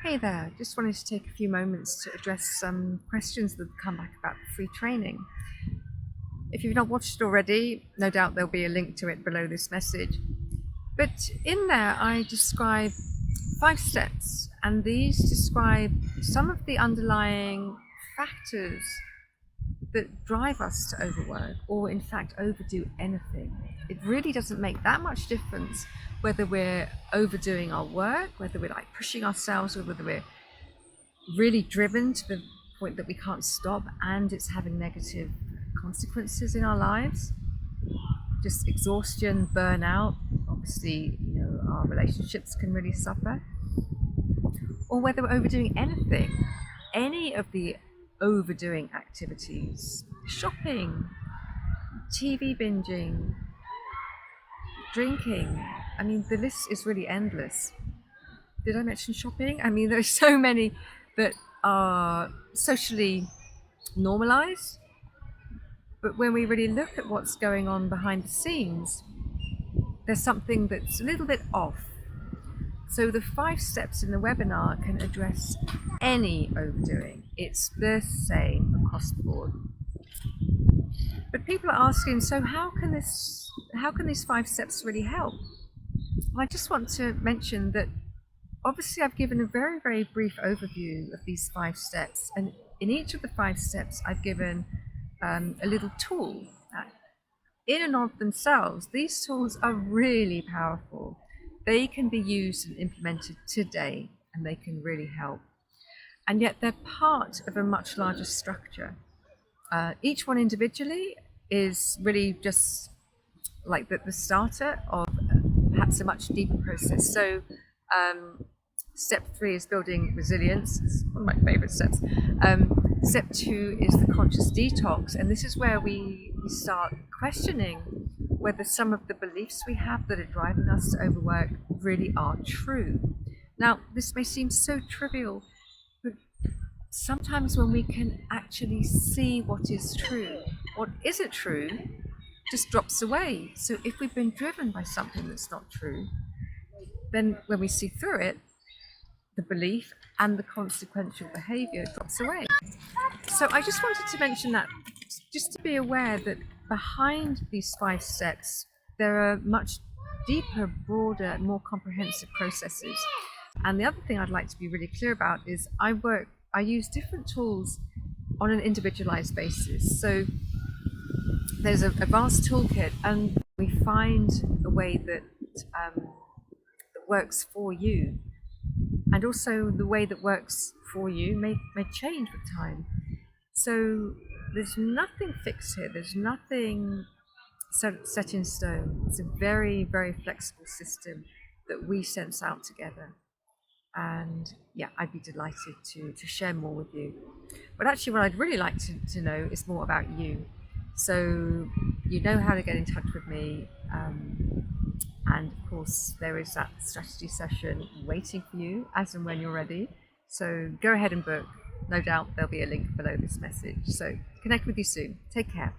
Hey there, just wanted to take a few moments to address some questions that have come back about the free training. If you've not watched it already, no doubt there'll be a link to it below this message. But in there, I describe 5 steps, and these describe some of the underlying factors that drive us to overwork or, in fact, overdo anything. It really doesn't make that much difference whether we're overdoing our work, whether we're pushing ourselves, or whether we're really driven to the point that we can't stop and it's having negative consequences in our lives. Just exhaustion, burnout, obviously, our relationships can really suffer. Or whether we're overdoing anything, any of the overdoing activities, shopping, TV binging, drinking. I mean, the list is really endless. Did I mention shopping? I mean, there's so many that are socially normalized, but when we really look at what's going on behind the scenes, there's something that's a little bit off. So the 5 steps in the webinar can address any overdoing. It's the same across the board. But people are asking, so how can these 5 steps really help? Well, I just want to mention that obviously I've given a very, very brief overview of these 5 steps, and in each of the 5 steps I've given a little tool. In and of themselves, these tools are really powerful. They can be used and implemented today, and they can really help. And yet they're part of a much larger structure. Each one individually is really just like the starter of perhaps a much deeper process. So step 3 is building resilience. It's one of my favorite steps. Step 2 is the conscious detox, and this is where we start questioning whether some of the beliefs we have that are driving us to overwork really are true. Now, this may seem so trivial, but sometimes when we can actually see what is true, what isn't true just drops away. So if we've been driven by something that's not true, then when we see through it, the belief and the consequential behavior drops away. So I just wanted to mention that, just to be aware that behind these 5 steps, there are much deeper, broader, more comprehensive processes. And the other thing I'd like to be really clear about is I use different tools on an individualized basis. So there's a vast toolkit, and we find a way that works for you. And also the way that works for you may change with time. So there's nothing fixed here. There's nothing set in stone. It's a very, very flexible system that we sense out together. And yeah, I'd be delighted to share more with you. But actually what I'd really like to know is more about you. So you know how to get in touch with me. And of course, there is that strategy session waiting for you as and when you're ready. So go ahead and book. No doubt there'll be a link below this message. So connect with you soon. Take care.